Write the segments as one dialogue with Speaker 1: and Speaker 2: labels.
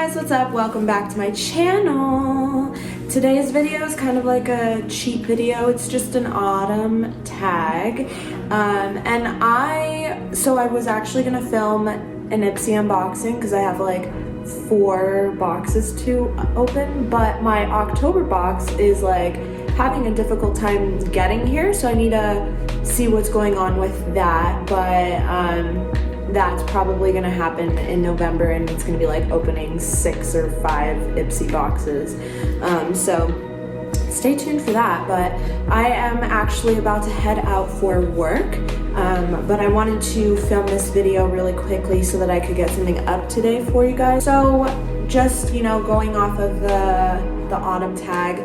Speaker 1: guys, what's up? Welcome back to my channel. Today's video is kind of like a cheap video. It's just an autumn tag. So I was actually gonna film an Ipsy unboxing because I have like 4 boxes to open, but my October box is like having a difficult time getting here, so I need to see what's going on with that. But that's probably gonna happen in November, and it's gonna be like opening 6 or 5 Ipsy boxes. So stay tuned for that. But I am actually about to head out for work, but I wanted to film this video really quickly so that I could get something up today for you guys. So just, you know, going off of the autumn tag,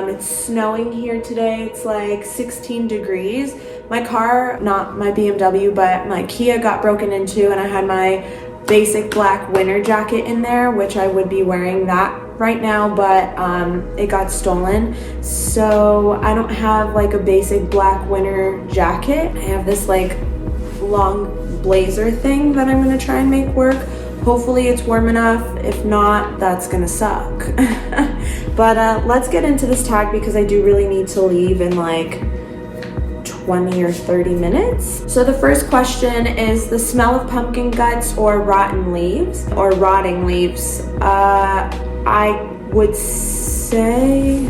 Speaker 1: it's snowing here today. It's like 16 degrees. My car, not my BMW, but my Kia got broken into, and I had my basic black winter jacket in there, which I would be wearing that right now, but it got stolen. So I don't have like a basic black winter jacket. I have this like long blazer thing that I'm gonna try and make work. Hopefully it's warm enough. If not, that's gonna suck. But let's get into this tag because I do really need to leave in like 20 or 30 minutes. So the first question is the smell of pumpkin guts or rotten leaves or rotting leaves. I would say,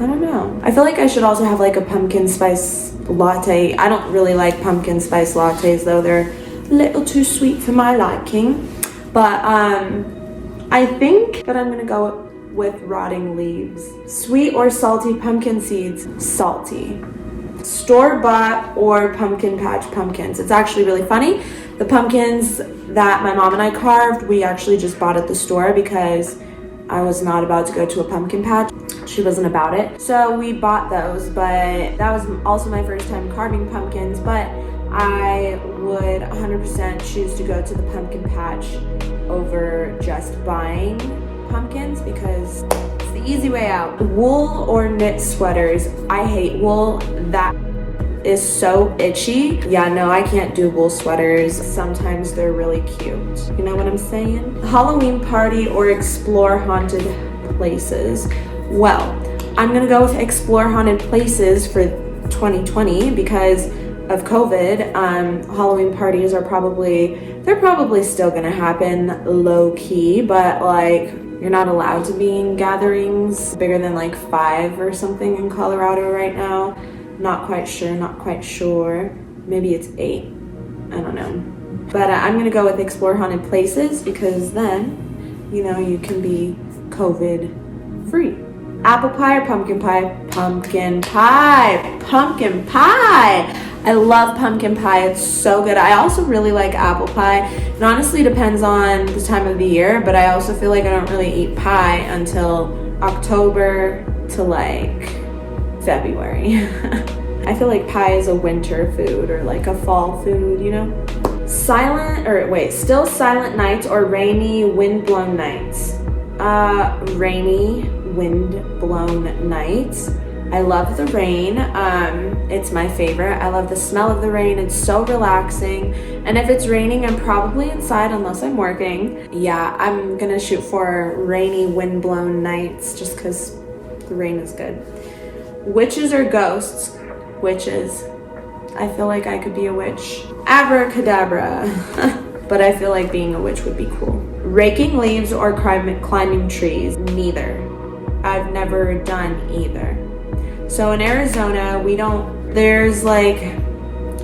Speaker 1: I don't know. I feel like I should also have like a pumpkin spice latte. I don't really like pumpkin spice lattes though. They're a little too sweet for my liking. But I think that I'm gonna go with rotting leaves. Sweet or salty pumpkin seeds? Salty. Store-bought or pumpkin patch pumpkins? It's actually really funny. The pumpkins that my mom and I carved, we actually just bought at the store because I was not about to go to a pumpkin patch. She wasn't about it. So we bought those, but that was also my first time carving pumpkins, but I would 100% choose to go to the pumpkin patch over just buying pumpkins because it's the easy way out. Wool or knit sweaters? I hate wool. That is so itchy. Yeah, no, I can't do wool sweaters. Sometimes they're really cute. You know what I'm saying? Halloween party or explore haunted places? Well, I'm gonna go with explore haunted places for 2020 because of COVID. Halloween parties are they're probably still gonna happen low key, but like you're not allowed to be in gatherings bigger than like 5 or something in Colorado right now. Not quite sure. Maybe it's 8. I don't know. But I'm gonna go with explore haunted places because then, you know, you can be COVID free. Apple pie or pumpkin pie? Pumpkin pie. Pumpkin pie. I love pumpkin pie. It's so good. I also really like apple pie. It honestly depends on the time of the year, but I also feel like I don't really eat pie until October to like February. I feel like pie is a winter food or like a fall food, you know? Still silent nights or rainy wind-blown nights? Rainy wind-blown nights. I love the rain. It's my favorite. I love the smell of the rain. It's so relaxing. And if it's raining, I'm probably inside unless I'm working. Yeah, I'm gonna shoot for rainy wind-blown nights just because the rain is good. Witches or ghosts? Witches. I feel like I could be a witch. Abracadabra. But I feel like being a witch would be cool. Raking leaves or climbing trees? Neither. I've never done either. So in Arizona, there's like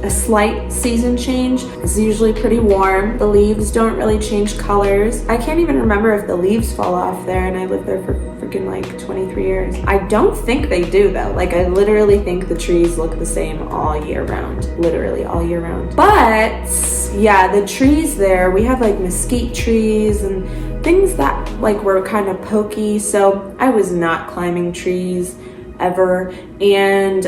Speaker 1: a slight season change. It's usually pretty warm. The leaves don't really change colors. I can't even remember if the leaves fall off there, and I lived there for freaking like 23 years. I don't think they do though. Like I literally think the trees look the same all year round. Literally all year round. But yeah, the trees there, we have like mesquite trees and things that like were kind of pokey. So I was not climbing trees ever. And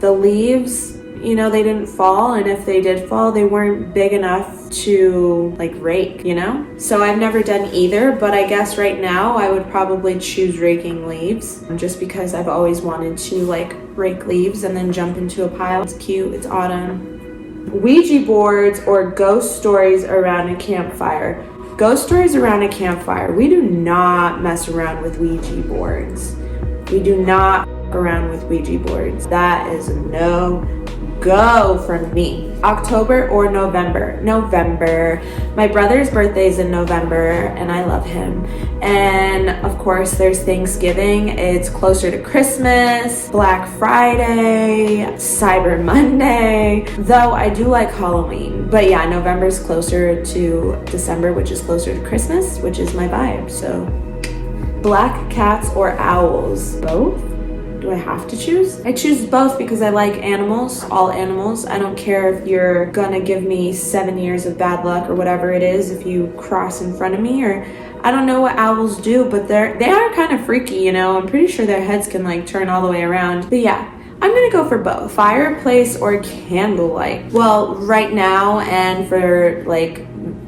Speaker 1: the leaves, you know, they didn't fall, and if they did fall, they weren't big enough to like rake, you know? So I've never done either, but I guess right now I would probably choose raking leaves just because I've always wanted to like rake leaves and then jump into a pile. It's cute, it's autumn. Ouija boards or ghost stories around a campfire? Ghost stories around a campfire. We do not mess around with Ouija boards. We do not around with Ouija boards. That is a no-go for me. October or November? November. My brother's birthday is in November and I love him. And of course there's Thanksgiving. It's closer to Christmas, Black Friday, Cyber Monday. Though I do like Halloween. But yeah, November's closer to December, which is closer to Christmas, which is my vibe. So black cats or owls? Both? Do I have to choose? I choose both because I like animals, all animals. I don't care if you're gonna give me 7 years of bad luck or whatever it is if you cross in front of me, or I don't know what owls do, but they are kind of freaky, you know. I'm pretty sure their heads can like turn all the way around. But yeah, I'm gonna go for both. Fireplace or candlelight? Well, right now and for like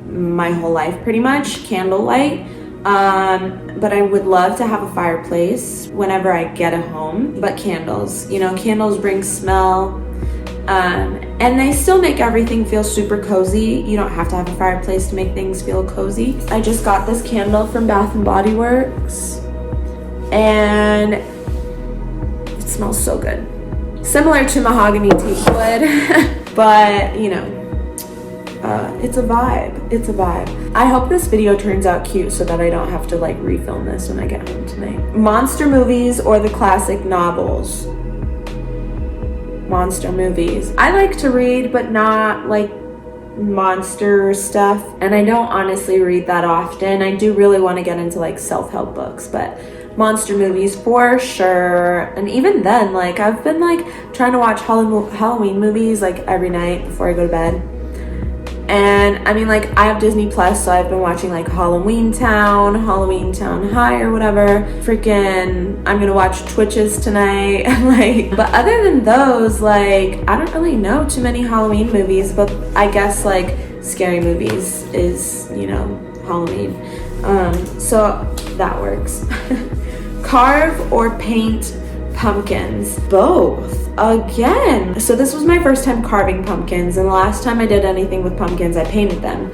Speaker 1: my whole life pretty much, candlelight. But I would love to have a fireplace whenever I get a home. But candles, you know, candles bring smell, and they still make everything feel super cozy. You don't have to have a fireplace to make things feel cozy. I just got this candle from Bath and Body Works, and it smells so good. Similar to mahogany teak wood, but you know, it's a vibe. It's a vibe. I hope this video turns out cute so that I don't have to like refilm this when I get home tonight. Monster movies or the classic novels? Monster movies. I like to read, but not like monster stuff. And I don't honestly read that often. I do really want to get into like self-help books, but monster movies for sure. And even then, like I've been like trying to watch Halloween movies like every night before I go to bed. And I mean, like, I have Disney Plus, so I've been watching like Halloween Town High or whatever. Freaking, I'm gonna watch Twitches tonight. Like, but other than those, like, I don't really know too many Halloween movies, but I guess like scary movies is, you know, Halloween. So that works. Carve or paint pumpkins? Both. Again. So this was my first time carving pumpkins, and the last time I did anything with pumpkins, I painted them.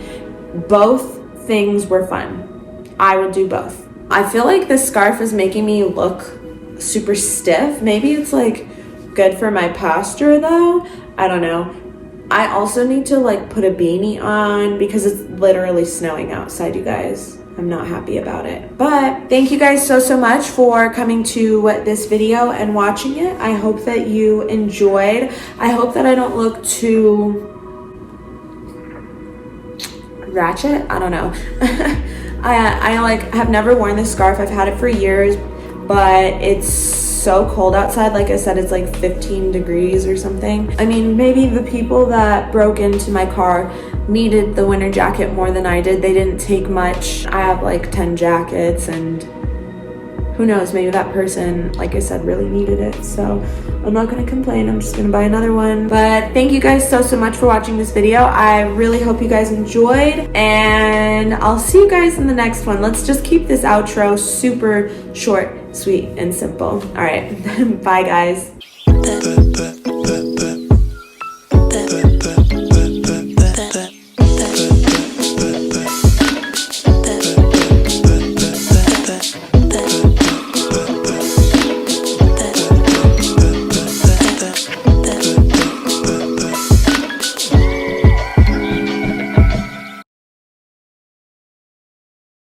Speaker 1: Both things were fun. I would do both. I feel like this scarf is making me look super stiff. Maybe it's like good for my posture though. I don't know. I also need to like put a beanie on because it's literally snowing outside, you guys. I'm not happy about it. But thank you guys so much for coming to this video and watching it. I hope that you enjoyed. I hope that I don't look too ratchet. I don't know. I like have never worn this scarf. I've had it for years, but it's so cold outside. Like I said, it's like 15 degrees or something. I mean, maybe the people that broke into my car needed the winter jacket more than I did. They didn't take much. I have like 10 jackets, and who knows, maybe that person, like I said, really needed it. So I'm not gonna complain. I'm just gonna buy another one. But thank you guys so much for watching this video. I really hope you guys enjoyed, and I'll see you guys in the next one. Let's just keep this outro super short, sweet, and simple. All right, bye guys.